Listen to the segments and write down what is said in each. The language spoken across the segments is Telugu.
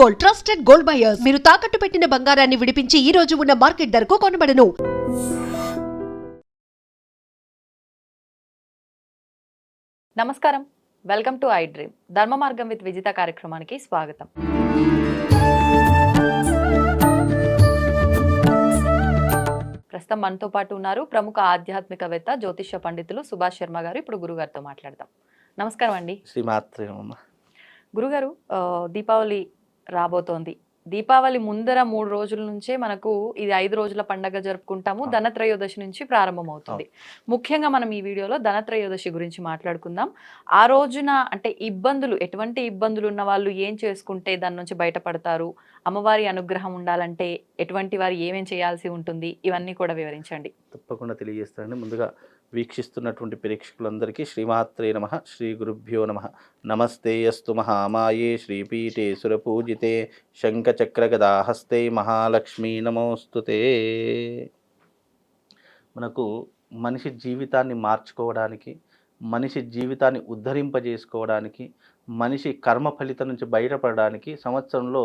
గోల్డ్ ట్రస్టెడ్ గోల్డ్ బయర్స్ మీరు తాకట్టు పెట్టిన బంగారాన్ని విడిపించి ఈ రోజు ఉన్న మార్కెట్ ధరకు కొనబడను. నమస్కారం, వెల్కమ్ టు ఐ డ్రీమ్. ధర్మ మార్గం విత్ విజిత కార్యక్రమానికి స్వాగతం. ప్రస్తుతం మనతో పాటు ఉన్నారు ప్రముఖ ఆధ్యాత్మికవేత్త జ్యోతిష్య పండితులు సుభాష్ శర్మ గారు. ఇప్పుడు గురుగారితో మాట్లాడదాం. నమస్కారం అండి. శ్రీమాత్రే. గురుగారు, దీపావళి రాబోతోంది. దీపావళి ముందర 3 రోజుల నుంచే మనకు ఇది 5 రోజుల పండగ జరుపుకుంటాము. ధనత్రయోదశి నుంచి ప్రారంభమవుతుంది. ముఖ్యంగా మనం ఈ వీడియోలో ధనత్రయోదశి గురించి మాట్లాడుకుందాం. ఆ రోజున అంటే ఎటువంటి ఇబ్బందులు ఉన్న వాళ్ళు ఏం చేసుకుంటే దాని నుంచి బయటపడతారు, అమ్మవారి అనుగ్రహం ఉండాలంటే ఎటువంటి వారు ఏమేం చేయాల్సి ఉంటుంది, ఇవన్నీ కూడా వివరించండి. తప్పకుండా తెలియజేస్తానండి. ముందుగా వీక్షిస్తున్నటువంటి ప్రేక్షకులందరికీ శ్రీమాత్రే నమః, శ్రీ గురుభ్యో నమః. నమస్తే అస్తు మహామాయే శ్రీపీఠే సురపూజితే శంఖచక్రగదాహస్తే మహాలక్ష్మీ నమోస్తుతే. మనకు మనిషి జీవితాన్ని మార్చుకోవడానికి, మనిషి జీవితాన్ని ఉద్ధరింపజేసుకోవడానికి, మనిషి కర్మ ఫలితం నుంచి బయటపడడానికి సంవత్సరంలో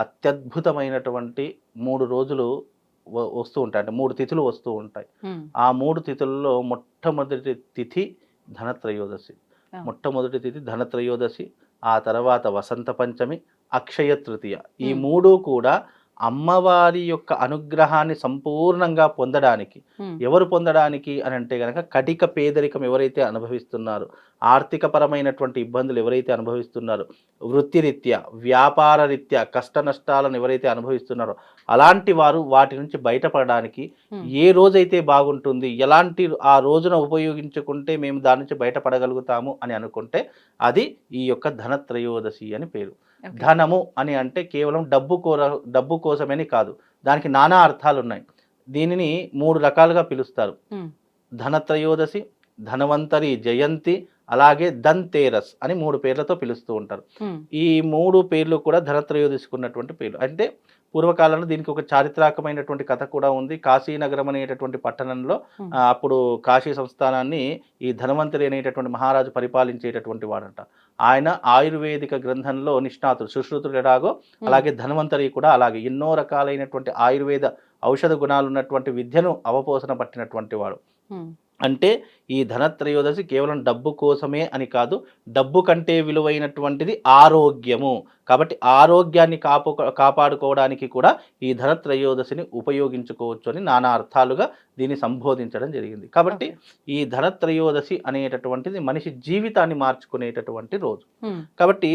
అత్యద్భుతమైనటువంటి 3 రోజులు వస్తూ ఉంటాయి. అంటే 3 తిథులు వస్తూ ఉంటాయి. ఆ 3 తిథులలో మొట్టమొదటి తిథి ధనత్రయోదశి. ఆ తర్వాత వసంత పంచమి, అక్షయ తృతీయ. ఈ 3 కూడా అమ్మవారి యొక్క అనుగ్రహాన్ని సంపూర్ణంగా పొందడానికి. ఎవరు పొందడానికి అని అంటే కనుక కటిక పేదరికం ఎవరైతే అనుభవిస్తున్నారో, ఆర్థిక పరమైనటువంటి ఇబ్బందులు ఎవరైతే అనుభవిస్తున్నారో, వృత్తిరీత్యా వ్యాపార రీత్యా కష్ట నష్టాలను ఎవరైతే అనుభవిస్తున్నారో అలాంటి వారు వాటి నుంచి బయటపడడానికి ఏ రోజైతే బాగుంటుంది, ఎలాంటి ఆ రోజున ఉపయోగించుకుంటే మేము దాని నుంచి బయటపడగలుగుతాము అని అనుకుంటే అది ఈ యొక్క ధనత్రయోదశి అని పేరు. ధనము అని అంటే కేవలం డబ్బు కోసమని కాదు, దానికి నానా అర్థాలు ఉన్నాయి. దీనిని 3 రకాలుగా పిలుస్తారు. ధనత్రయోదశి, ధనవంతరి జయంతి, అలాగే ధన్తేరస్ అని 3 పేర్లతో పిలుస్తూ ఉంటారు. ఈ 3 పేర్లు కూడా ధనత్రయోదశికి ఉన్నటువంటి పేర్లు. అంటే పూర్వకాలంలో దీనికి ఒక చారిత్రాత్మకమైనటువంటి కథ కూడా ఉంది. కాశీనగరం అనేటటువంటి పట్టణంలో అప్పుడు కాశీ సంస్థానాన్ని ఈ ధనవంతరి అనేటటువంటి మహారాజు పరిపాలించేటటువంటి వాడంట. ఆయన ఆయుర్వేదిక గ్రంథంలో నిష్ణాతుడు. సుశ్రుతుడు ఎలాగో అలాగే ధనవంతరి కూడా అలాగే ఎన్నో రకాలైనటువంటి ఆయుర్వేద ఔషధ గుణాలు ఉన్నటువంటి విద్యను అవపోసన పట్టినటువంటి వాడు. అంటే ఈ ధనత్రయోదశి కేవలం డబ్బు కోసమే అని కాదు, డబ్బు కంటే విలువైనటువంటిది ఆరోగ్యము. కాబట్టి ఆరోగ్యాన్ని కాపాడుకోవడానికి కూడా ఈ ధనత్రయోదశిని ఉపయోగించుకోవచ్చు అని నానా అర్థాలుగా దీన్ని సంబోధించడం జరిగింది. కాబట్టి ఈ ధనత్రయోదశి అనేటటువంటిది మనిషి జీవితాన్ని మార్చుకునేటటువంటి రోజు. కాబట్టి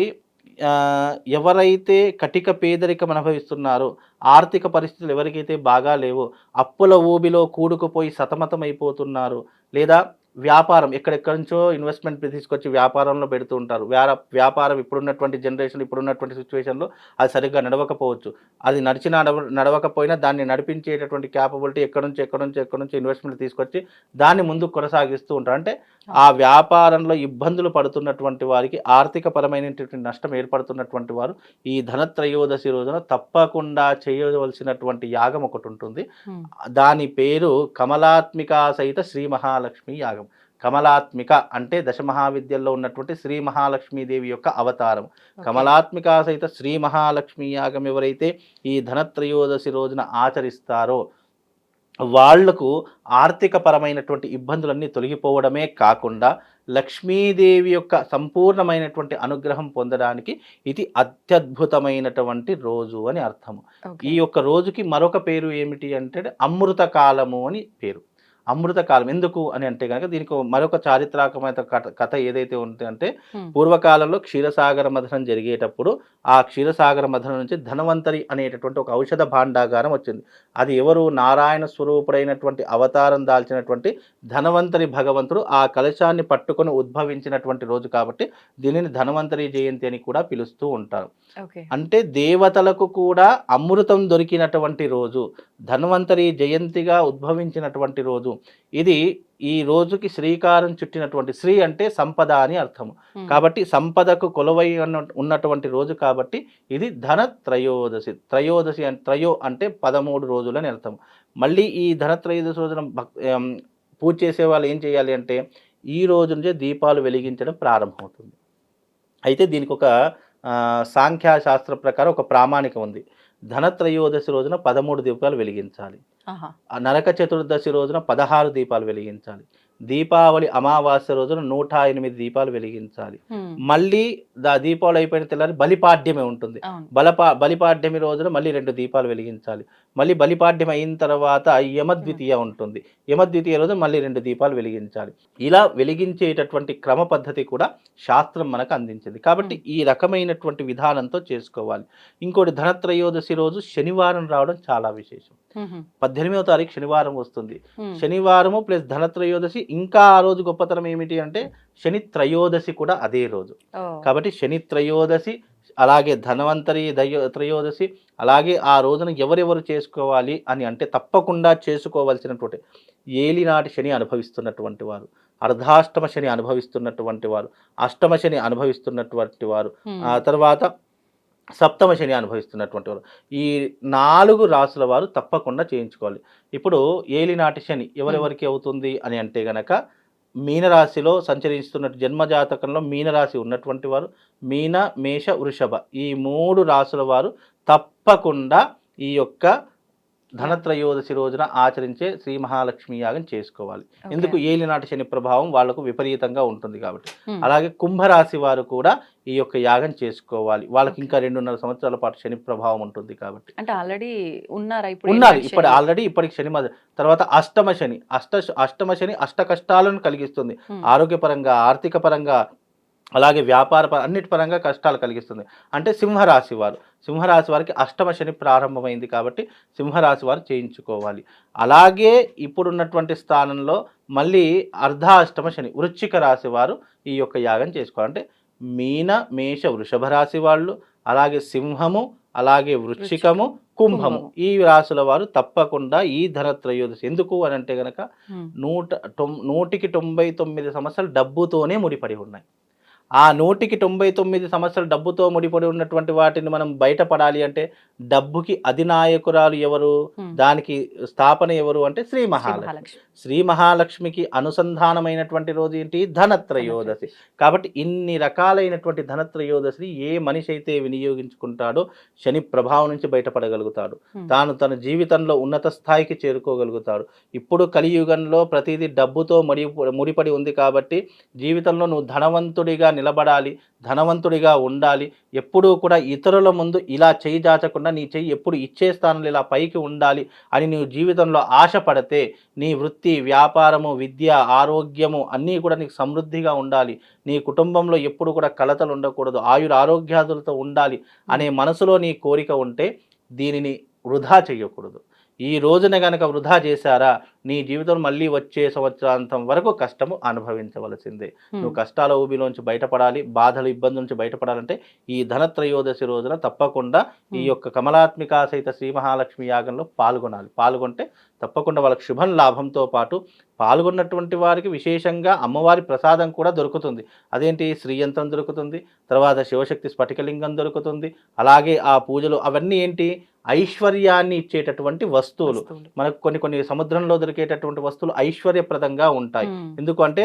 ఎవరైతే కటిక పేదరికం అనుభవిస్తున్నారో, ఆర్థిక పరిస్థితులు ఎవరికైతే బాగా లేవో, అప్పుల ఊబిలో కూడుకుపోయి సతమతమైపోతున్నారు, లేదా వ్యాపారం ఎక్కడెక్కడి నుంచో ఇన్వెస్ట్మెంట్ తీసుకొచ్చి వ్యాపారంలో పెడుతూ ఉంటారు. వ్యాపారం ఇప్పుడున్నటువంటి జనరేషన్, ఇప్పుడున్నటువంటి సిచ్యువేషన్లో అది సరిగ్గా నడవకపోవచ్చు. అది నడవకపోయినా దాన్ని నడిపించేటటువంటి క్యాపబిలిటీ ఎక్కడి నుంచి ఇన్వెస్ట్మెంట్ తీసుకొచ్చి దాన్ని ముందుకు కొనసాగిస్తూ ఉంటారు. అంటే ఆ వ్యాపారంలో ఇబ్బందులు పడుతున్నటువంటి వారికి, ఆర్థిక పరమైనటువంటి నష్టం ఏర్పడుతున్నటువంటి వారు ఈ ధనత్రయోదశి రోజున తప్పకుండా చేయవలసినటువంటి యాగం ఒకటి ఉంటుంది. దాని పేరు కమలాత్మిక సహిత శ్రీ మహాలక్ష్మి యాగం. కమలాత్మిక అంటే దశమహావిద్యల్లో ఉన్నటువంటి శ్రీ మహాలక్ష్మీదేవి యొక్క అవతారం. కమలాత్మిక సహిత శ్రీ మహాలక్ష్మి యాగం ఎవరైతే ఈ ధనత్రయోదశి రోజున ఆచరిస్తారో వాళ్లకు ఆర్థిక పరమైనటువంటి ఇబ్బందులన్నీ తొలగిపోవడమే కాకుండా లక్ష్మీదేవి యొక్క సంపూర్ణమైనటువంటి అనుగ్రహం పొందడానికి ఇది అత్యద్భుతమైనటువంటి రోజు అని అర్థము. ఈ యొక్క రోజుకి మరొక పేరు ఏమిటి అంటే అమృత కాలము అని పేరు. అమృతకాలం ఎందుకు అని అంటే కనుక దీనికి మరొక చారిత్రాత్మకమైన కథ ఏదైతే ఉంటుందంటే, పూర్వకాలంలో క్షీరసాగర మథనం జరిగేటప్పుడు ఆ క్షీరసాగర మథనం నుంచి ధనవంతరి అనేటటువంటి ఒక ఔషధ భాండాగారం వచ్చింది. అది ఎవరు? నారాయణ స్వరూపుడైనటువంటి అవతారం దాల్చినటువంటి ధనవంతరి భగవంతుడు ఆ కలశాన్ని పట్టుకొని ఉద్భవించినటువంటి రోజు కాబట్టి దీనిని ధనవంతరి జయంతి అని కూడా పిలుస్తూ ఉంటారు. అంటే దేవతలకు కూడా అమృతం దొరికినటువంటి రోజు, ధన్వంతరి జయంతిగా ఉద్భవించినటువంటి రోజు. ఇది ఈ రోజుకి శ్రీకారం చుట్టినటువంటి, శ్రీ అంటే సంపద అని అర్థము. కాబట్టి సంపదకు కొలువై ఉన్నటువంటి రోజు కాబట్టి ఇది ధనత్రయోదశి. త్రయోదశి త్రయో అంటే 13 రోజులు అని అర్థం. మళ్ళీ ఈ ధనత్రయోదశి రోజున పూజ చేసే వాళ్ళు ఏం చేయాలి అంటే ఈ రోజు నుంచే దీపాలు వెలిగించడం ప్రారంభమవుతుంది. అయితే దీనికి ఒక సాంఖ్యశాస్త్ర ప్రకారం ఒక ప్రామాణికం ఉంది. ధనత్రయోదశి రోజున 13 దీపాలు వెలిగించాలి. ఆహా. నరక చతుర్దశి రోజున 16 దీపాలు వెలిగించాలి. దీపావళి అమావాస్య రోజున 108 దీపాలు వెలిగించాలి. మళ్ళీ దీపావళి అయిపోయిన తెల్లారి బలిపాడ్యమి ఉంటుంది. అవును. బలిపాడ్యమి రోజున మళ్ళీ 2 దీపాలు వెలిగించాలి. మళ్ళీ బలిపాడ్యం అయిన తర్వాత యమద్వితీయ ఉంటుంది. యమద్వితీయ రోజున మళ్ళీ 2 దీపాలు వెలిగించాలి. ఇలా వెలిగించేటటువంటి క్రమ పద్ధతి కూడా శాస్త్రం మనకు అందించింది. కాబట్టి ఈ రకమైనటువంటి విధానంతో చేసుకోవాలి. ఇంకోటి ధనత్రయోదశి రోజు శనివారం రావడం చాలా విశేషం. 18వ తారీఖు శనివారం వస్తుంది. శనివారము ప్లస్ ధనత్రయోదశి, ఇంకా ఆ రోజు గొప్పతనం ఏమిటి అంటే శని త్రయోదశి కూడా అదే రోజు. కాబట్టి శని త్రయోదశి, అలాగే ధన్వంతరి త్రయోదశి, అలాగే ఆ రోజున ఎవరెవరు చేసుకోవాలి అని అంటే తప్పకుండా చేసుకోవాల్సినటువంటి ఏలినాటి శని అనుభవిస్తున్నటువంటి వారు, అర్ధాష్టమ శని అనుభవిస్తున్నటువంటి వారు, అష్టమ శని అనుభవిస్తున్నటువంటి వారు, ఆ తర్వాత సప్తమ శని అనుభవిస్తున్నటువంటి వారు, ఈ 4 రాసుల వారు తప్పకుండా చేయించుకోవాలి. ఇప్పుడు ఏలినాటి శని ఎవరెవరికి అవుతుంది అని అంటే గనక మీనరాశిలో సంచరిస్తున్న జన్మజాతకంలో మీనరాశి ఉన్నటువంటి వారు, మీన, మేష, వృషభ ఈ 3 రాసుల వారు తప్పకుండా ఈ యొక్క ధనత్రయోదశి రోజున ఆచరించే శ్రీ మహాలక్ష్మి యాగం చేసుకోవాలి. ఎందుకు? ఏలినాటి శని ప్రభావం వాళ్లకు విపరీతంగా ఉంటుంది కాబట్టి. అలాగే కుంభరాశి వారు కూడా ఈ యొక్క యాగం చేసుకోవాలి. వాళ్ళకి ఇంకా 2.5 సంవత్సరాల పాటు శని ప్రభావం ఉంటుంది కాబట్టి. అంటే ఆల్రెడీ ఉన్నారు ఇప్పుడు ఆల్రెడీ ఇప్పటికి శని తర్వాత అష్టమ శని, అష్టమ శని అష్ట కష్టాలను కలిగిస్తుంది. ఆరోగ్యపరంగా, ఆర్థిక పరంగా, అలాగే వ్యాపార అన్నిటి పరంగా కష్టాలు కలిగిస్తుంది. అంటే సింహరాశి వారికి అష్టమ శని ప్రారంభమైంది కాబట్టి సింహరాశి వారు చేయించుకోవాలి. అలాగే ఇప్పుడున్నటువంటి స్థానంలో మళ్ళీ అర్ధాష్టమ శని వృశ్చిక రాశి వారు ఈ యొక్క యాగం చేసుకోవాలి. అంటే మీన, మేష, వృషభ రాశి వాళ్ళు, అలాగే సింహము, అలాగే వృశ్చికము, కుంభము ఈ రాశుల వారు తప్పకుండా ఈ ధనత్రయోదశి, ఎందుకు అని అంటే గనక 199 సమస్యలు డబ్బుతోనే ముడిపడి ఉన్నాయి. ఆ 199 సమస్యలు డబ్బుతో ముడిపడి ఉన్నటువంటి వాటిని మనం బయటపడాలి అంటే డబ్బుకి అధినాయకురాలు ఎవరు, దానికి స్థాపన ఎవరు అంటే శ్రీ మహాలక్ష్మి. శ్రీ మహాలక్ష్మికి అనుసంధానమైనటువంటి రోజు ఏంటి? ధనత్రయోదశి. కాబట్టి ఇన్ని రకాలైనటువంటి ధనత్రయోదశి ఏ మనిషి అయితే వినియోగించుకుంటాడో శని ప్రభావం నుంచి బయటపడగలుగుతాడు, తాను తన జీవితంలో ఉన్నత స్థాయికి చేరుకోగలుగుతాడు. ఇప్పుడు కలియుగంలో ప్రతిదీ డబ్బుతో ముడిపడి ఉంది కాబట్టి జీవితంలో నువ్వు ధనవంతుడిగా నిలబడాలి, ధనవంతుడిగా ఉండాలి, ఎప్పుడూ కూడా ఇతరుల ముందు ఇలా చేయి దాచకుండా నీ చెయ్యి ఎప్పుడు ఇచ్చే స్థానంలో ఇలా పైకి ఉండాలి అని నీవు జీవితంలో ఆశపడితే నీ వృత్తి, వ్యాపారము, విద్య, ఆరోగ్యము అన్నీ కూడా నీకు సమృద్ధిగా ఉండాలి, నీ కుటుంబంలో ఎప్పుడు కూడా కలతలు ఉండకూడదు, ఆరోగ్యాదులతో ఉండాలి అనే మనసులో నీ కోరిక ఉంటే దీనిని వృధా చేయకూడదు. ఈ రోజున గనక వృధా చేశారా నీ జీవితం మళ్ళీ వచ్చే సంవత్సరాంతం వరకు కష్టము అనుభవించవలసిందే. నువ్వు కష్టాల ఊబిలోంచి బయటపడాలి, బాధలు, ఇబ్బందుల నుంచి బయటపడాలంటే ఈ ధనత్రయోదశి రోజున తప్పకుండా ఈ యొక్క కమలాత్మికా సహిత శ్రీ మహాలక్ష్మి యాగంలో పాల్గొంటే తప్పకుండా వాళ్ళకి శుభం లాభంతో పాటు పాల్గొన్నటువంటి వారికి విశేషంగా అమ్మవారి ప్రసాదం కూడా దొరుకుతుంది. అదేంటి? శ్రీయంత్రం దొరుకుతుంది, తర్వాత శివశక్తి స్ఫటికలింగం దొరుకుతుంది, అలాగే ఆ పూజలు అవన్నీ ఏంటి? ఐశ్వర్యాన్ని ఇచ్చేటటువంటి వస్తువులు. మనకు కొన్ని సముద్రంలో దొరికేటటువంటి వస్తువులు ఐశ్వర్యప్రదంగా ఉంటాయి. ఎందుకంటే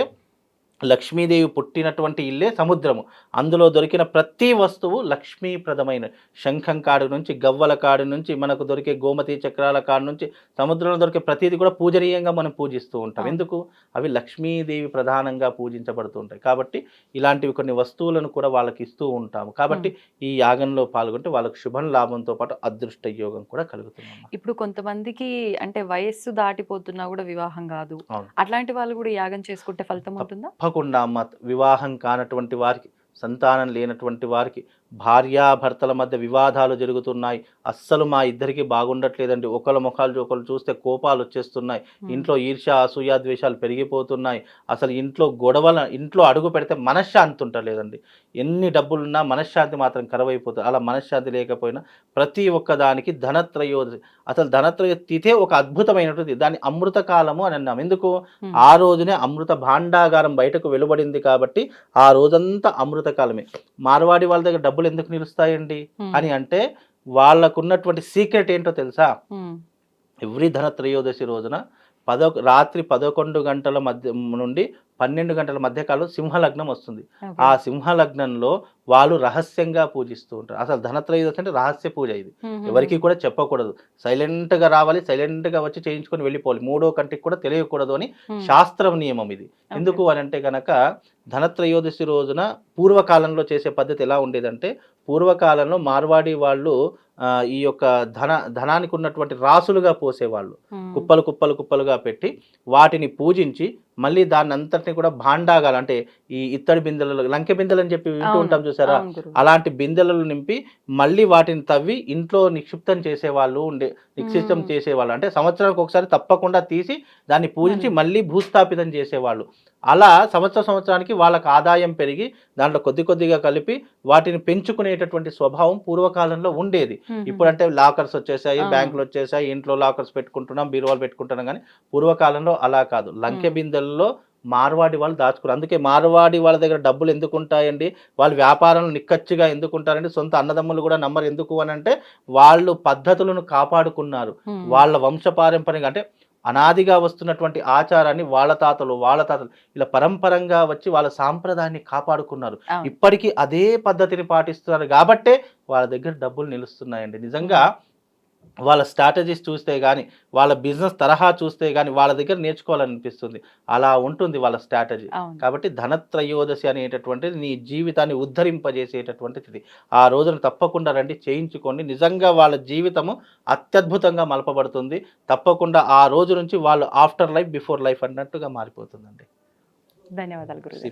లక్ష్మీదేవి పుట్టినటువంటి ఇల్లే సముద్రము. అందులో దొరికిన ప్రతి వస్తువు లక్ష్మీప్రదమైన, శంఖం కాడు నుంచి, గవ్వల కాడు నుంచి, మనకు దొరికే గోమతి చక్రాల కాడు నుంచి, సముద్రంలో దొరికే ప్రతిదీ కూడా పూజనీయంగా మనం పూజిస్తూ ఉంటాం. ఎందుకు? అవి లక్ష్మీదేవి ప్రధానంగా పూజించబడుతూ ఉంటాయి. కాబట్టి ఇలాంటివి కొన్ని వస్తువులను కూడా వాళ్ళకి ఇస్తూ ఉంటాము. కాబట్టి ఈ యాగంలో పాల్గొంటే వాళ్ళకి శుభం లాభంతో పాటు అదృష్ట యోగం కూడా కలుగుతుంది. ఇప్పుడు కొంతమందికి అంటే వయస్సు దాటిపోతున్నా కూడా వివాహం కాదు, అట్లాంటి వాళ్ళు కూడా యాగం చేసుకుంటే ఫలితం ఉంటుందా? తప్పకుండా అమ్మ. వివాహం కానటువంటి వారికి, సంతానం లేనటువంటి వారికి, భార్యాభర్తల మధ్య వివాదాలు జరుగుతున్నాయి, అస్సలు మా ఇద్దరికి బాగుండట్లేదండి, ఒకళ్ళ ముఖాలు ఒకళ్ళు చూస్తే కోపాలు వచ్చేస్తున్నాయి, ఇంట్లో ఈర్ష్య, అసూయ, ద్వేషాలు పెరిగిపోతున్నాయి, అసలు ఇంట్లో అడుగు పెడితే మనశ్శాంతి ఉంటలేదండి, ఎన్ని డబ్బులున్నా మనశ్శాంతి మాత్రం కరువైపోతుంది. అలా మనశ్శాంతి లేకపోయినా ప్రతి ఒక్కదానికి ధనత్రయోదశి, అసలు ధనత్రయోతిథే ఒక అద్భుతమైనటువంటి, దాన్ని అమృతకాలము అని అన్నాం. ఎందుకు? ఆ రోజునే అమృత భాండాగారం బయటకు వెలువడింది కాబట్టి ఆ రోజంతా అమృతకాలమే. మార్వాడి వాళ్ళ దగ్గర డబ్బులు ఎందుకు నిలుస్తాయండి అని అంటే వాళ్ళకున్నటువంటి సీక్రెట్ ఏంటో తెలుసా? ఎవ్రీ ధనత్రయోదశి రోజున రాత్రి 11 గంటల మధ్య నుండి 12 గంటల మధ్య కాలం సింహలగ్నం వస్తుంది. Okay. ఆ సింహలగ్నంలో వాళ్ళు రహస్యంగా పూజిస్తూ ఉంటారు. అసలు ధనత్రయోదశి అంటే రహస్య పూజ ఇది. ఎవరికి కూడా చెప్పకూడదు. సైలెంట్గా రావాలి, సైలెంట్గా వచ్చి చేయించుకొని వెళ్ళిపోవాలి. మూడో కంటికి కూడా తెలియకూడదు అని శాస్త్రం నియమం ఇది. ఎందుకు అని అంటే కనుక ధనత్రయోదశి రోజున పూర్వకాలంలో చేసే పద్ధతి ఎలా ఉండేదంటే, పూర్వకాలంలో మార్వాడి వాళ్ళు ఈ యొక్క ధనానికి ఉన్నటువంటి రాసులుగా పోసేవాళ్ళు. కుప్పలు కుప్పలు కుప్పలుగా పెట్టి వాటిని పూజించి మళ్ళీ దాన్ని అంతటిని కూడా భాండాగాలు అంటే ఈ ఇత్తడి బిందెలలో లంకె బిందెలు అని చెప్పి వింటూ ఉంటాం చూసారా, అలాంటి బిందెలను నింపి మళ్ళీ వాటిని తవ్వి ఇంట్లో నిక్షిప్తం చేసేవాళ్ళు నిక్షిప్తం చేసేవాళ్ళు. అంటే సంవత్సరానికి ఒకసారి తప్పకుండా తీసి దాన్ని పూజించి మళ్ళీ భూస్థాపితం చేసేవాళ్ళు. అలా సంవత్సరానికి వాళ్ళకి ఆదాయం పెరిగి దాంట్లో కొద్దిగా కలిపి వాటిని పెంచుకునేటటువంటి స్వభావం పూర్వకాలంలో ఉండేది. ఇప్పుడంటే లాకర్స్ వచ్చేసాయి, బ్యాంకులు వచ్చేసాయి, ఇంట్లో లాకర్స్ పెట్టుకుంటున్నాం, బీరువాలు పెట్టుకుంటున్నాం. కానీ పూర్వకాలంలో అలా కాదు. లంకె బిందెల్లో మార్వాడి వాళ్ళు దాచుకున్నారు. అందుకే మార్వాడి వాళ్ళ దగ్గర డబ్బులు ఎందుకు ఉంటాయండి, వాళ్ళు వ్యాపారంలో నిక్కచ్చిగా ఎందుకు ఉంటారండి, సొంత అన్నదమ్ములు కూడా నమ్మరు. ఎందుకు అని అంటే వాళ్ళు పద్ధతులను కాపాడుకున్నారు. వాళ్ళ వంశపారంపర్యంగా అంటే అనాదిగా వస్తున్నటువంటి ఆచారాన్ని వాళ్ళ తాతలు ఇలా పరంపరంగా వచ్చి వాళ్ళ సాంప్రదాయాన్ని కాపాడుకున్నారు. ఇప్పటికీ అదే పద్ధతిని పాటిస్తున్నారు కాబట్టే వాళ్ళ దగ్గర డబ్బులు నిలుస్తున్నాయండి. నిజంగా వాళ్ళ స్ట్రాటజీస్ చూస్తే కానీ, వాళ్ళ బిజినెస్ తరహా చూస్తే కానీ వాళ్ళ దగ్గర నేర్చుకోవాలనిపిస్తుంది. అలా ఉంటుంది వాళ్ళ స్ట్రాటజీ. కాబట్టి ధనత్రయోదశి అనేటటువంటిది నీ జీవితాన్ని ఉద్ధరింపజేసేటటువంటిది. ఆ రోజున తప్పకుండా రండి, చేయించుకోండి. నిజంగా వాళ్ళ జీవితము అత్యద్భుతంగా మలపబడుతుంది. తప్పకుండా ఆ రోజు నుంచి వాళ్ళు ఆఫ్టర్ లైఫ్ బిఫోర్ లైఫ్ అన్నట్టుగా మారిపోతుందండి. ధన్యవాదాలు గురుగారు.